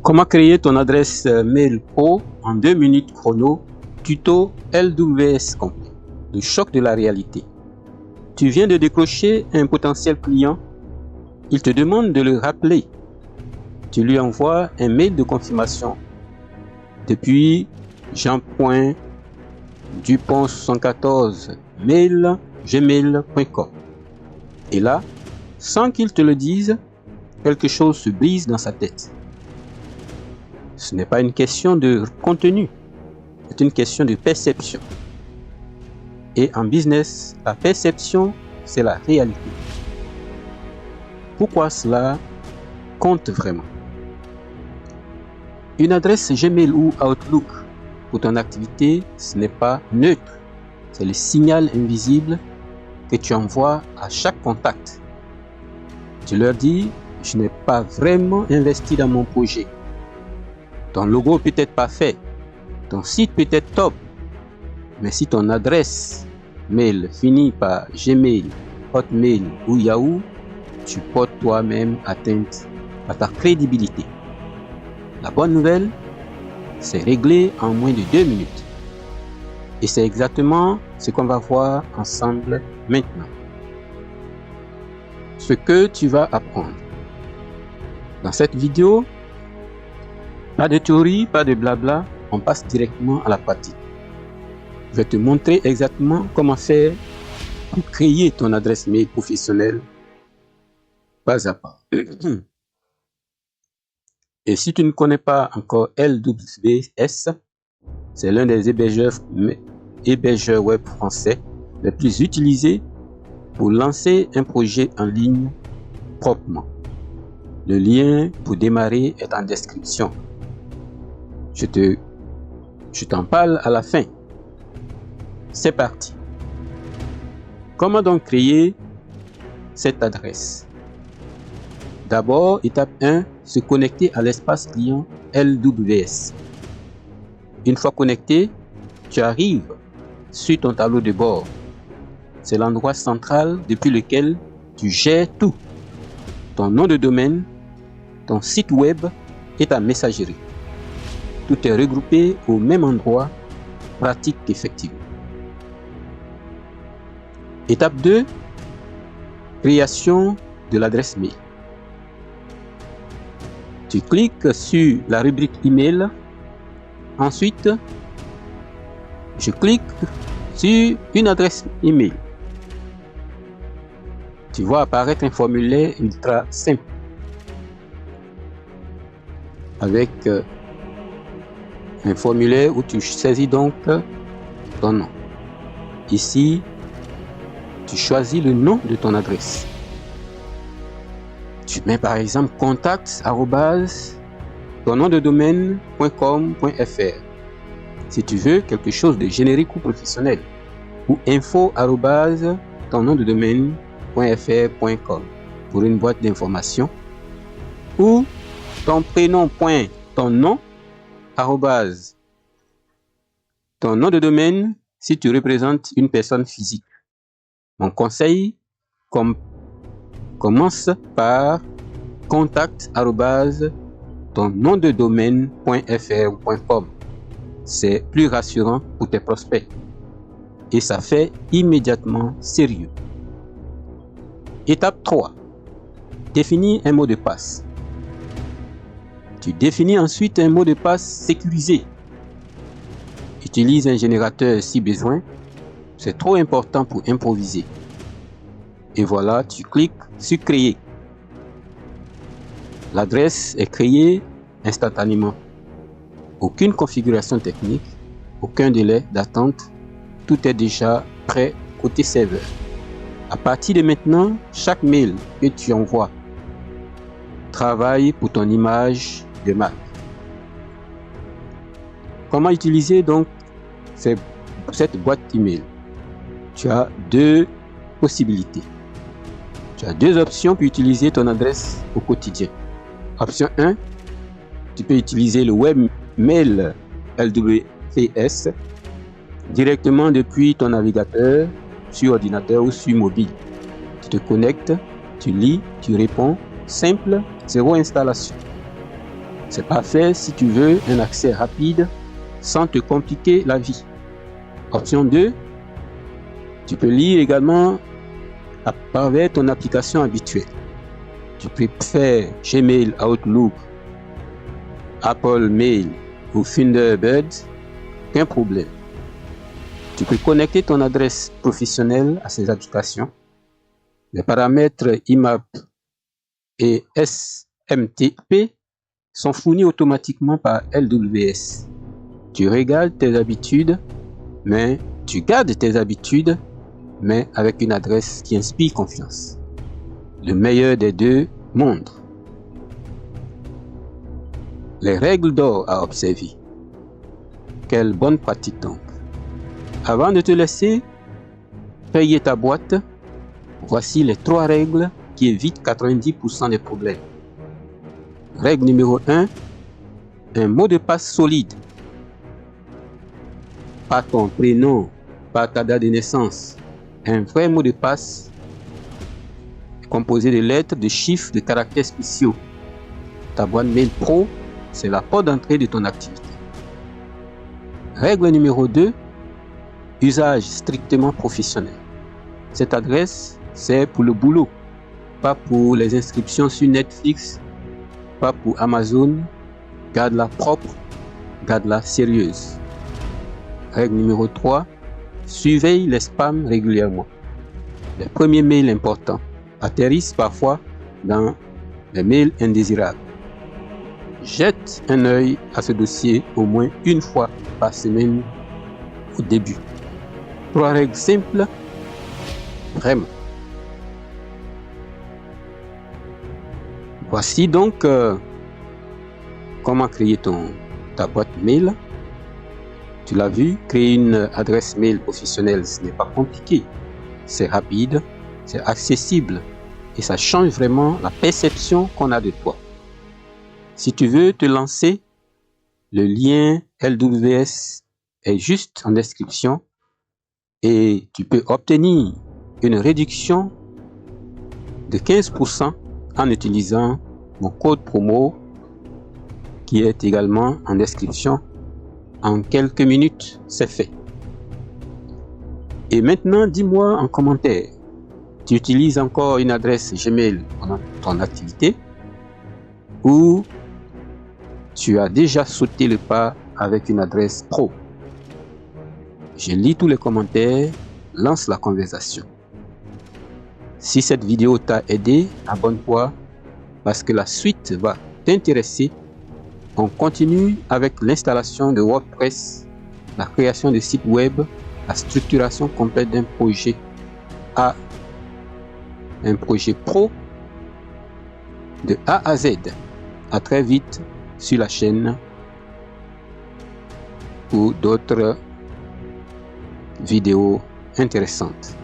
Comment créer ton adresse mail pro en 2 minutes chrono, tuto LWS complet, le choc de la réalité. Tu viens de décrocher un potentiel client, il te demande de le rappeler. Tu lui envoies un mail de confirmation depuis jean.dupont74 mail gmail.com. Et là, sans qu'il te le dise, quelque chose se brise dans sa tête. Ce n'est pas une question de contenu, c'est une question de perception. Et en business, la perception, c'est la réalité. Pourquoi cela compte vraiment? Une adresse Gmail ou Outlook pour ton activité, ce n'est pas neutre. C'est le signal invisible que tu envoies à chaque contact. Tu leur dis, je n'ai pas vraiment investi dans mon projet. Ton logo peut être parfait, ton site peut être top, mais si ton adresse mail finit par Gmail, Hotmail ou Yahoo, tu portes toi-même atteinte à ta crédibilité. La bonne nouvelle, c'est réglé en moins de 2 minutes. Et c'est exactement ce qu'on va voir ensemble maintenant. Ce que tu vas apprendre. Dans cette vidéo, pas de théorie, pas de blabla, on passe directement à la pratique. Je vais te montrer exactement comment faire pour créer ton adresse mail professionnelle pas à pas. Et si tu ne connais pas encore LWS, c'est l'un des hébergeurs web français les plus utilisés pour lancer un projet en ligne proprement. Le lien pour démarrer est en description. Je t'en parle à la fin. C'est parti. Comment donc créer cette adresse? D'abord, étape 1, se connecter à l'espace client LWS. Une fois connecté, tu arrives sur ton tableau de bord. C'est l'endroit central depuis lequel tu gères tout. Ton nom de domaine, ton site web et ta messagerie. Tout est regroupé au même endroit, pratique effectivement. Étape 2, création de l'adresse mail. Tu cliques sur la rubrique email. Ensuite, je clique sur une adresse email. Tu vois apparaître un formulaire ultra simple avec un formulaire où tu saisis donc ton nom. Ici, tu choisis le nom de ton adresse. Tu mets par exemple contact ton nom de domaine.com.fr si tu veux quelque chose de générique ou professionnel, ou info ton nom de domaine.fr.com pour une boîte d'informations, ou ton prénom ton nom ton nom de domaine si tu représentes une personne physique. Mon conseil commence par contact ton nom de domaine.fr.com. C'est plus rassurant pour tes prospects et ça fait immédiatement sérieux. Étape 3. Définis un mot de passe. Tu définis ensuite un mot de passe sécurisé. Utilise un générateur si besoin. C'est trop important pour improviser. Et voilà, tu cliques sur créer. L'adresse est créée instantanément. Aucune configuration technique, aucun délai d'attente. Tout est déjà prêt côté serveur. À partir de maintenant, chaque mail que tu envoies travaille pour ton image de marque. Comment utiliser donc cette boîte email? Tu as 2 possibilités. Tu as 2 options pour utiliser ton adresse au quotidien. Option 1, tu peux utiliser le webmail LWS directement depuis ton navigateur, sur ordinateur ou sur mobile. Tu te connectes, tu lis, tu réponds, simple, zéro installation. C'est parfait si tu veux un accès rapide sans te compliquer la vie. Option 2, tu peux lire également à travers ton application habituelle. Tu peux faire Gmail, Outlook, Apple Mail ou Thunderbird, aucun problème. Tu peux connecter ton adresse professionnelle à ces applications. Les paramètres IMAP et SMTP sont fournis automatiquement par LWS. Tu regardes tes habitudes, mais tu gardes tes habitudes, mais avec une adresse qui inspire confiance. Le meilleur des deux mondes. Les règles d'or à observer. Quelle bonne pratique donc. Avant de te laisser payer ta boîte, voici les 3 règles qui évitent 90% des problèmes. Règle numéro 1, un mot de passe solide. Pas ton prénom, pas ta date de naissance. Un vrai mot de passe composé de lettres, de chiffres, de caractères spéciaux. Ta boîte mail pro, c'est la porte d'entrée de ton activité. Règle numéro 2, usage strictement professionnel. Cette adresse, c'est pour le boulot, pas pour les inscriptions sur Netflix, pas pour Amazon. Garde-la propre, garde-la sérieuse. Règle numéro 3, surveille les spams régulièrement. Les premiers mails importants atterrissent parfois dans les mails indésirables. Jette un œil à ce dossier au moins une fois par semaine au début. 3 règles simples, vraiment. Voici donc comment créer ta boîte mail. Tu l'as vu, créer une adresse mail professionnelle, ce n'est pas compliqué. C'est rapide, c'est accessible et ça change vraiment la perception qu'on a de toi. Si tu veux te lancer, le lien LWS est juste en description et tu peux obtenir une réduction de 15% en utilisant mon code promo qui est également en description. En quelques minutes, c'est fait. Et maintenant, dis-moi en commentaire, tu utilises encore une adresse Gmail pendant ton activité ou tu as déjà sauté le pas avec une adresse pro? Je lis tous les commentaires, lance la conversation. Si cette vidéo t'a aidé, abonne-toi parce que la suite va t'intéresser. On continue avec l'installation de WordPress, la création de sites web, la structuration complète d'un projet à un projet pro de A à Z. À très vite sur la chaîne pour d'autres vidéos intéressantes.